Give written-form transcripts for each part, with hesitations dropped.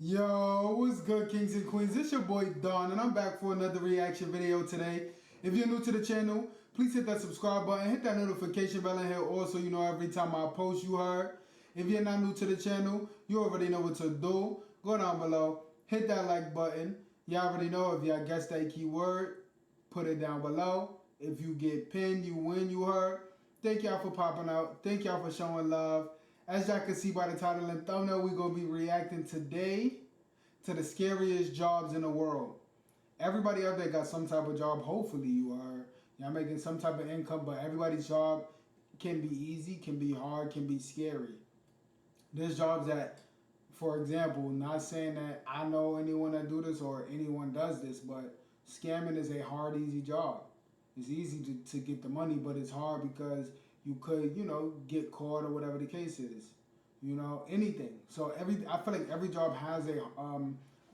Yo, what's good, kings and queens? It's your boy Don, and I'm back for another reaction video today. If you're new to the channel, please hit that subscribe button, hit that notification bell in here also, you know every time I post, you heard. If you're not new to the channel, you already know what to do. Go down below, hit that like button. You already know if y'all guess that keyword, put it down below. If you get pinned, you win, you heard. Thank y'all for popping out. Thank y'all for showing love. As y'all can see by the title and thumbnail, we're going to be reacting today to the scariest jobs in the world. Everybody out there got some type of job. Hopefully you are. Y'all making some type of income, but everybody's job can be easy, can be hard, can be scary. There's jobs that, for example, not saying that I know anyone that do this or anyone does this, but scamming is a hard, easy job. It's easy to get the money, but it's hard because you could, get caught or whatever the case is. Anything. So I feel like every job has a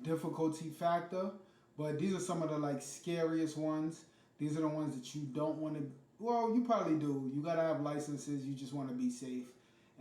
difficulty factor, but these are some of the scariest ones. These are the ones that you don't want to, well, you probably do. You gotta have licenses, you just want to be safe.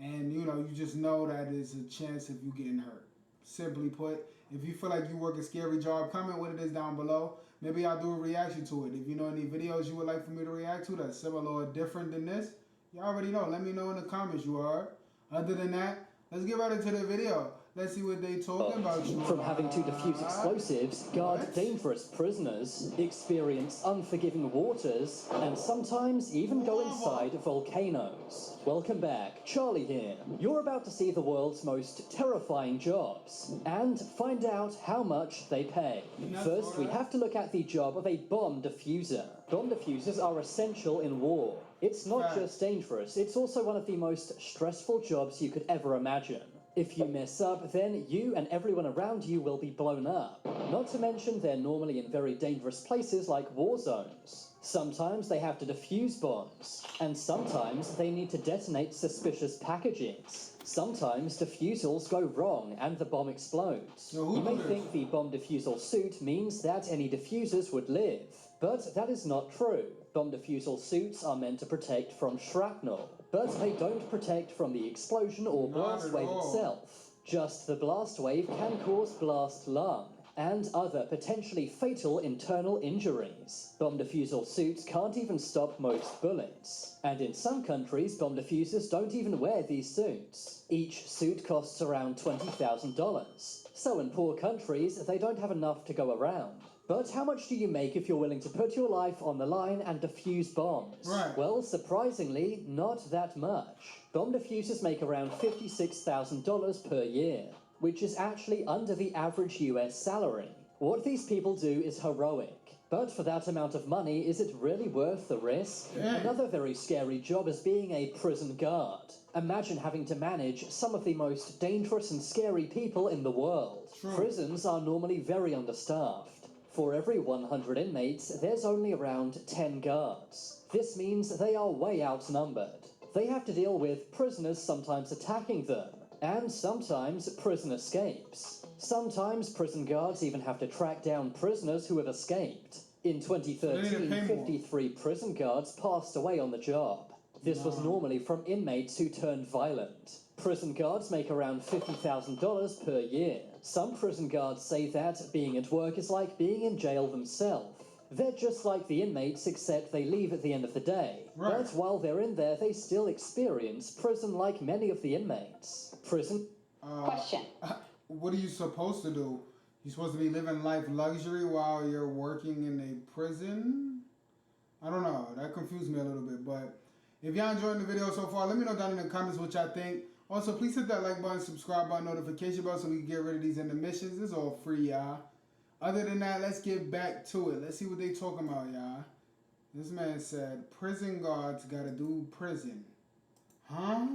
And you just know that there's a chance of you getting hurt. Simply put, if you feel like you work a scary job, comment what it is down below. Maybe I'll do a reaction to it. If you know any videos you would like for me to react to that's similar or different than this, you already know. Let me know in the comments, you are. Other than that, let's get right into the video. Let's see what they talking about. From having to defuse explosives, guard dangerous prisoners, experience unforgiving waters, and sometimes even go inside volcanoes. Welcome back, Charlie here. You're about to see the world's most terrifying jobs, and find out how much they pay. First, we have to look at the job of a bomb diffuser. Bomb diffusers are essential in war. It's not just dangerous, it's also one of the most stressful jobs you could ever imagine. If you mess up, then you and everyone around you will be blown up. Not to mention they're normally in very dangerous places like war zones. Sometimes they have to defuse bombs, and sometimes they need to detonate suspicious packages. Sometimes defusals go wrong and the bomb explodes. You may think the bomb defusal suit means that any defusers would live, but that is not true. Bomb defusal suits are meant to protect from shrapnel, but they don't protect from the explosion or blast wave itself. Just the blast wave can cause blast lung and other potentially fatal internal injuries. Bomb defusal suits can't even stop most bullets. And in some countries, bomb defusers don't even wear these suits. Each suit costs around $20,000. So in poor countries, they don't have enough to go around. But how much do you make if you're willing to put your life on the line and defuse bombs? Well, surprisingly, not that much. Bomb defusers make around $56,000 per year, which is actually under the average US salary. What these people do is heroic. But for that amount of money, is it really worth the risk? Another very scary job is being a prison guard. Imagine having to manage some of the most dangerous and scary people in the world. Prisons are normally very understaffed. For every 100 inmates, there's only around 10 guards. This means they are way outnumbered. They have to deal with prisoners sometimes attacking them, and sometimes prison escapes. Sometimes prison guards even have to track down prisoners who have escaped. In 2013, 53 prison guards passed away on the job. This was normally from inmates who turned violent. Prison guards make around $50,000 per year. Some prison guards say that being at work is like being in jail themselves. They're just like the inmates, except they leave at the end of the day. But while they're in there, they still experience prison like many of the inmates. Question. What are you supposed to do? You're supposed to be living life luxury while you're working in a prison? I don't know. That confused me a little bit. But if y'all enjoying the video so far, let me know down in the comments what y'all think. Also, please hit that like button, subscribe button, notification bell so we can get rid of these intermissions. It's all free, y'all. Other than that, let's get back to it. Let's see what they talking about, y'all. This man said, prison guards gotta do prison. Huh?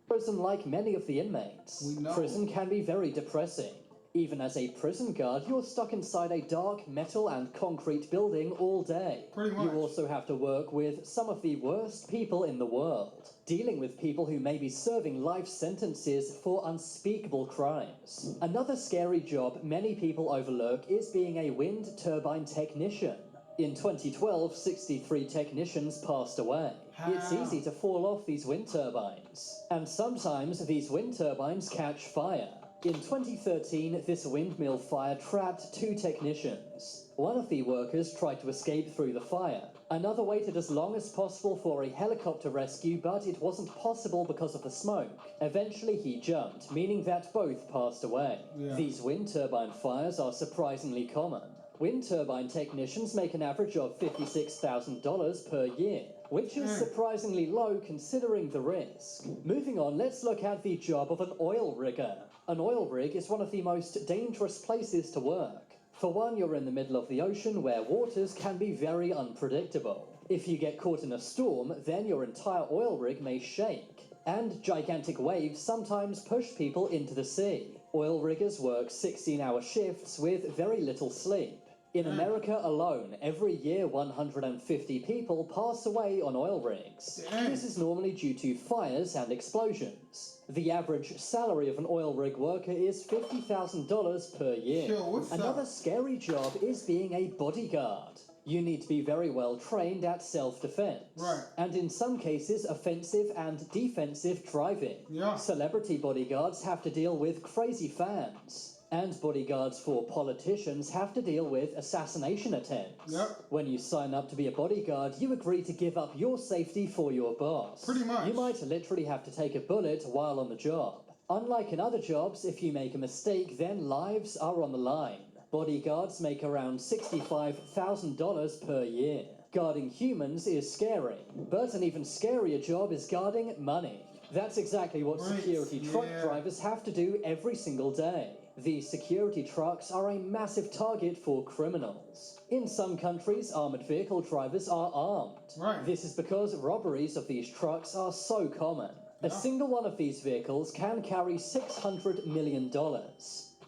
Prison like many of the inmates. We know. Prison can be very depressing. Even as a prison guard, you're stuck inside a dark metal and concrete building all day. Pretty much. You also have to work with some of the worst people in the world, dealing with people who may be serving life sentences for unspeakable crimes. Another scary job many people overlook is being a wind turbine technician. In 2012, 63 technicians passed away. It's easy to fall off these wind turbines, and sometimes these wind turbines catch fire. In 2013, this windmill fire trapped 2 technicians. One of the workers tried to escape through the fire. Another waited as long as possible for a helicopter rescue, but it wasn't possible because of the smoke. Eventually he jumped, meaning that both passed away. Yeah. These wind turbine fires are surprisingly common. Wind turbine technicians make an average of $56,000 per year, which is surprisingly low considering the risk. Moving on, let's look at the job of an oil rigger. An oil rig is one of the most dangerous places to work. For one, you're in the middle of the ocean where waters can be very unpredictable. If you get caught in a storm, then your entire oil rig may shake. And gigantic waves sometimes push people into the sea. Oil riggers work 16-hour shifts with very little sleep. In America alone, every year 150 people pass away on oil rigs. This is normally due to fires and explosions. The average salary of an oil rig worker is $50,000 per year. Another scary job is being a bodyguard. You need to be very well trained at self-defense. Right. And in some cases, offensive and defensive driving. Yeah. Celebrity bodyguards have to deal with crazy fans. And bodyguards for politicians have to deal with assassination attempts. Yep. When you sign up to be a bodyguard, you agree to give up your safety for your boss. Pretty much. You might literally have to take a bullet while on the job. Unlike in other jobs, if you make a mistake, then lives are on the line. Bodyguards make around $65,000 per year. Guarding humans is scary, but an even scarier job is guarding money. That's exactly what security truck drivers have to do every single day. These security trucks are a massive target for criminals. In some countries, armored vehicle drivers are armed. Right. This is because robberies of these trucks are so common. A single one of these vehicles can carry $600 million.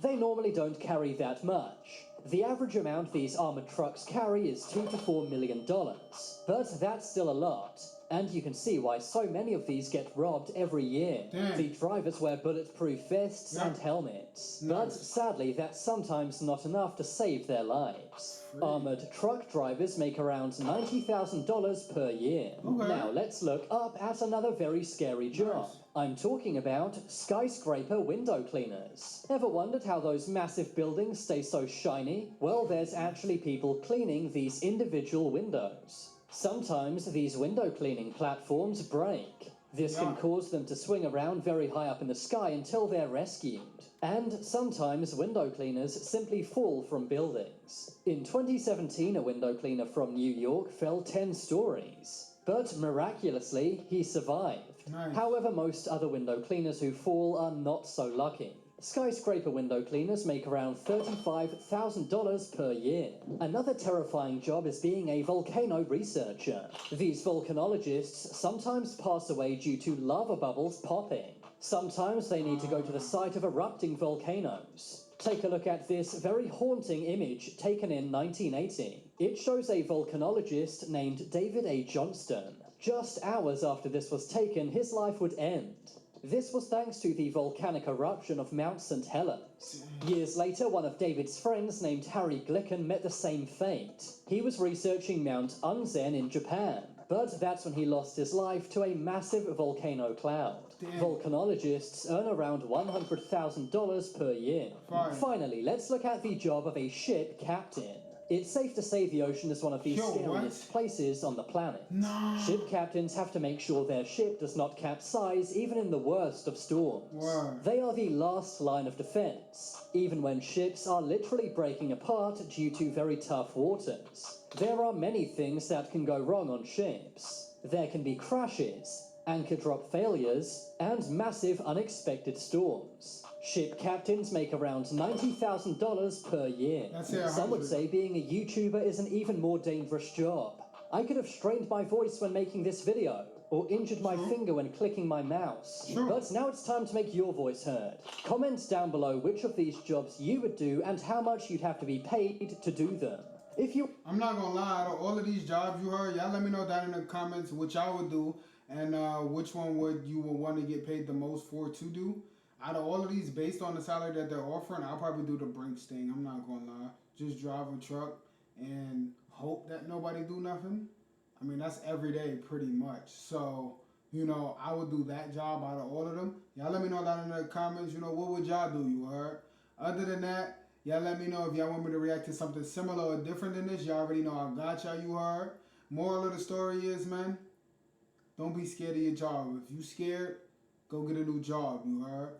They normally don't carry that much. The average amount these armored trucks carry is $2 to $4 million. But that's still a lot. And you can see why so many of these get robbed every year. The drivers wear bulletproof vests and helmets. But sadly, that's sometimes not enough to save their lives. Armored truck drivers make around $90,000 per year. Now let's look up at another very scary job. I'm talking about skyscraper window cleaners. Ever wondered how those massive buildings stay so shiny? Well, there's actually people cleaning these individual windows. Sometimes these window cleaning platforms break. This can cause them to swing around very high up in the sky until they're rescued. And sometimes window cleaners simply fall from buildings. In 2017, a window cleaner from New York fell 10 stories. But miraculously, he survived. However, most other window cleaners who fall are not so lucky. Skyscraper window cleaners make around $35,000 per year. Another terrifying job is being a volcano researcher. These volcanologists sometimes pass away due to lava bubbles popping. Sometimes they need to go to the site of erupting volcanoes. Take a look at this very haunting image taken in 1980. It shows a volcanologist named David A. Johnston. Just hours after this was taken, his life would end. This was thanks to the volcanic eruption of Mount St. Helens. Years later, one of David's friends named Harry Glicken met the same fate. He was researching Mount Unzen in Japan, but that's when he lost his life to a massive volcano cloud. Volcanologists earn around $100,000 per year. Finally, let's look at the job of a ship captain. It's safe to say the ocean is one of the scariest places on the planet. Ship captains have to make sure their ship does not capsize even in the worst of storms. They are the last line of defense, even when ships are literally breaking apart due to very tough waters. There are many things that can go wrong on ships. There can be crashes, anchor drop failures, and massive unexpected storms. Ship captains make around $90,000 per year. Some would say being a YouTuber is an even more dangerous job. I could have strained my voice when making this video, or injured my finger when clicking my mouse. But now it's time to make your voice heard. Comment down below which of these jobs you would do and how much you'd have to be paid to do them. I'm not gonna lie, out of all of these jobs you heard, y'all let me know down in the comments which I would do and which one you would want to get paid the most for to do. Out of all of these, based on the salary that they're offering, I'll probably do the Brinks thing. I'm not gonna lie. Just drive a truck and hope that nobody do nothing. I mean, that's every day pretty much. So, You know, I would do that job out of all of them. Y'all let me know down in the comments, you know, what would y'all do, you heard? Other than that, y'all let me know if y'all want me to react to something similar or different than this. Y'all already know I got y'all, you heard? Moral of the story is, man, don't be scared of your job. If you scared, go get a new job, you heard?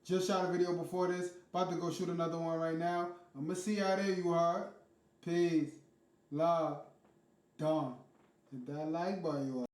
Just shot a video before this. About to go shoot another one right now. I'm going to see y'all there, you heard? Peace. Love. Done. Hit that like button, you heard?